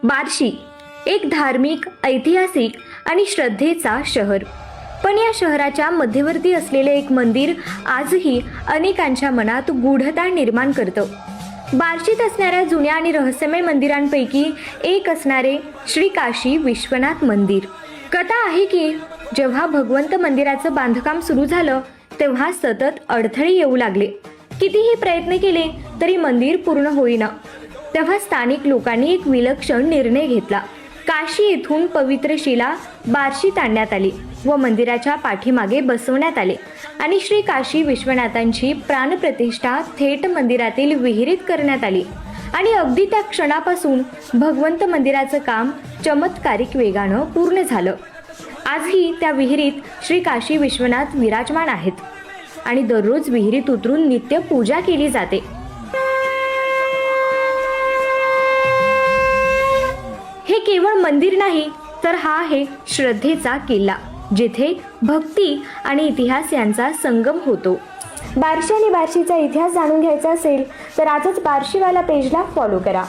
बार्शी एक धार्मिक, ऐतिहासिक आणि श्रद्धेचा शहर. पण या शहराच्या मध्यवर्ती असलेले एक मंदिर आजही अनेकांच्या मनात गूढता निर्माण करतं. बार्शीत असणाऱ्या जुन्या आणि रहस्यमय मंदिरांपैकी एक असणारे श्री काशी विश्वनाथ मंदिर. कथा आहे की जेव्हा भगवंत मंदिराचं बांधकाम सुरू झालं तेव्हा सतत अडथळे येऊ लागले. कितीही प्रयत्न केले तरी मंदिर पूर्ण होईना. तेव्हा स्थानिक लोकांनी एक विलक्षण निर्णय घेतला. काशी येथून पवित्र शिला बार्शीत आणण्यात आली व मंदिराच्या पाठीमागे बसवण्यात आले आणि श्री काशी विश्वनाथांची प्राणप्रतिष्ठा थेट मंदिरातील विहिरीत करण्यात आली. आणि अगदी त्या क्षणापासून भगवंत मंदिराचं काम चमत्कारिक वेगानं पूर्ण झालं. आजही त्या विहिरीत श्री काशी विश्वनाथ विराजमान आहेत आणि दररोज विहिरीत उतरून नित्य पूजा केली जाते. हे केवळ मंदिर नाही तर हा आहे श्रद्धेचा किल्ला, जिथे भक्ती आणि इतिहास यांचा संगम होतो. बार्शी आणि बार्शीचा इतिहास जाणून घ्यायचा असेल तर आजच बार्शीवाला पेजला फॉलो करा.